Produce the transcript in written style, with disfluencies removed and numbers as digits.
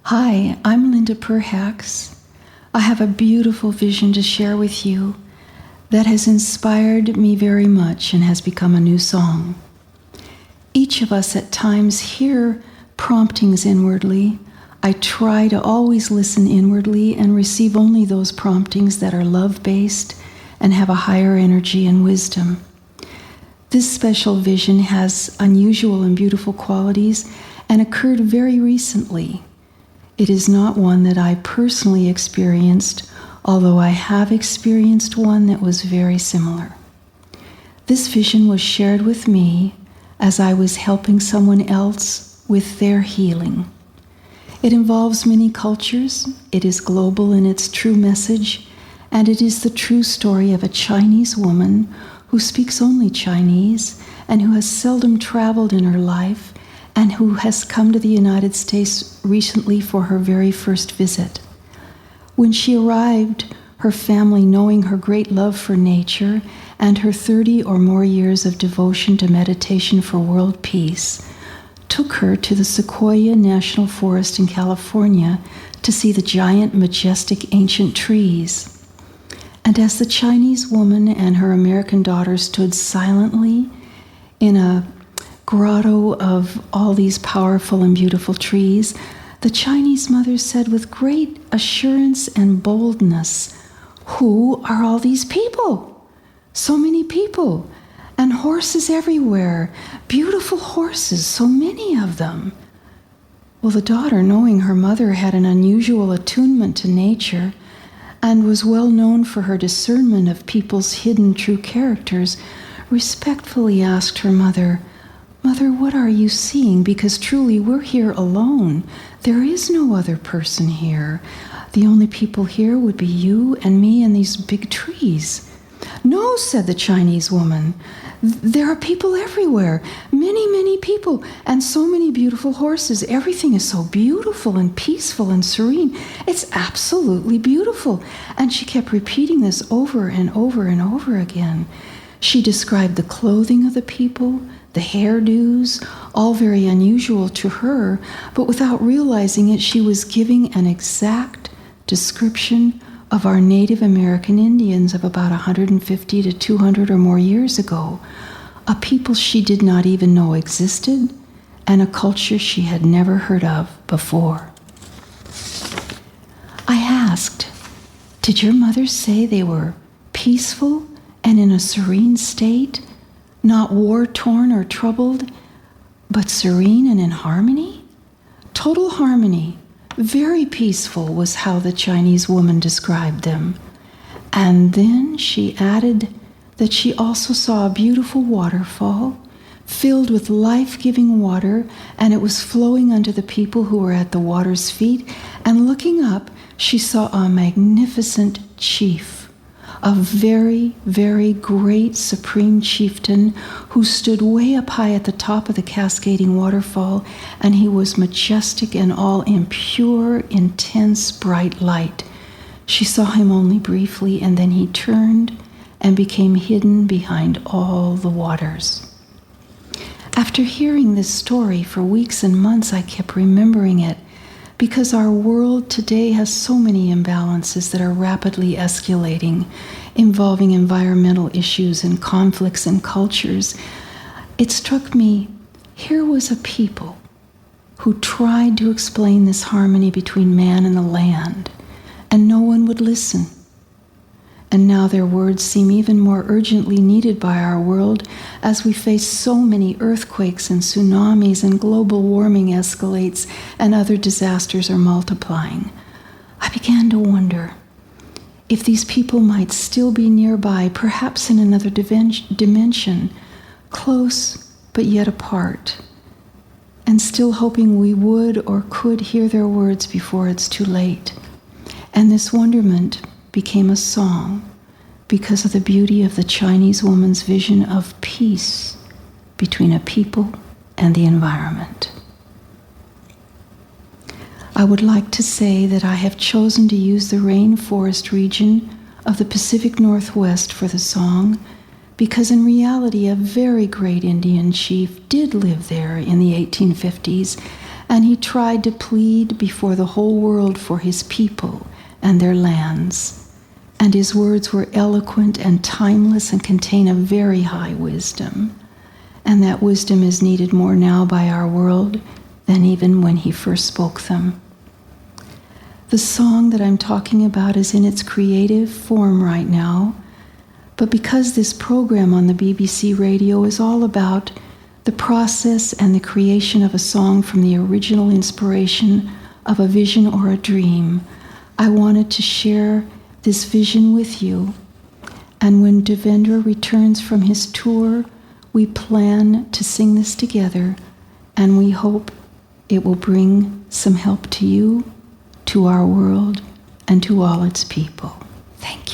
Hi, I'm Linda Perhacs. I have a beautiful vision to share with you that has inspired me very much and has become a new song. Each of us at times hear promptings inwardly. I try to always listen inwardly and receive only those promptings that are love-based and have a higher energy and wisdom. This special vision has unusual and beautiful qualities and occurred very recently. It is not one that I personally experienced, although I have experienced one that was very similar. This vision was shared with me as I was helping someone else with their healing. It involves many cultures, it is global in its true message, and it is the true story of a Chinese woman who speaks only Chinese and who has seldom traveled in her life and who has come to the United States recently for her very first visit. When she arrived, her family, knowing her great love for nature and her 30 or more years of devotion to meditation for world peace, took her to the Sequoia National Forest in California to see the giant, majestic, ancient trees. And as the Chinese woman and her American daughter stood silently in a grotto of all these powerful and beautiful trees, the Chinese mother said with great assurance and boldness, "Who are all these people? So many people, and horses everywhere, beautiful horses, so many of them." Well, the daughter, knowing her mother had an unusual attunement to nature and was well known for her discernment of people's hidden true characters, respectfully asked her mother, "Mother, what are you seeing? Because truly we're here alone. There is no other person here. The only people here would be you and me and these big trees." "No," said the Chinese woman. "There are people everywhere, many, many people, and so many beautiful horses. Everything is so beautiful and peaceful and serene. It's absolutely beautiful." And she kept repeating this over and over and over again. She described the clothing of the people, the hairdos, all very unusual to her, but without realizing it, she was giving an exact description of our Native American Indians of about 150 to 200 or more years ago, a people she did not even know existed, and a culture she had never heard of before. I asked, "Did your mother say they were peaceful and in a serene state? Not war-torn or troubled, but serene and in harmony?" Total harmony, very peaceful was how the Chinese woman described them. And then she added that she also saw a beautiful waterfall filled with life-giving water, and it was flowing under the people who were at the water's feet, and looking up, she saw a magnificent chief, a very, very great supreme chieftain who stood way up high at the top of the cascading waterfall, and he was majestic and all in pure, intense, bright light. She saw him only briefly, and then he turned and became hidden behind all the waters. After hearing this story for weeks and months, I kept remembering it, because our world today has so many imbalances that are rapidly escalating, involving environmental issues and conflicts and cultures. It struck me, here was a people who tried to explain this harmony between man and the land, and no one would listen. And now their words seem even more urgently needed by our world as we face so many earthquakes and tsunamis and global warming escalates and other disasters are multiplying. I began to wonder if these people might still be nearby, perhaps in another dimension, close but yet apart, and still hoping we would or could hear their words before it's too late. And this wonderment became a song because of the beauty of the Chinese woman's vision of peace between a people and the environment. I would like to say that I have chosen to use the rainforest region of the Pacific Northwest for the song because in reality a very great Indian chief did live there in the 1850s and he tried to plead before the whole world for his people and their lands. And his words were eloquent and timeless and contain a very high wisdom. And that wisdom is needed more now by our world than even when he first spoke them. The song that I'm talking about is in its creative form right now, but because this program on the BBC radio is all about the process and the creation of a song from the original inspiration of a vision or a dream, I wanted to share this vision with you. And when Devendra returns from his tour, we plan to sing this together, and we hope it will bring some help to you, to our world, and to all its people. Thank you.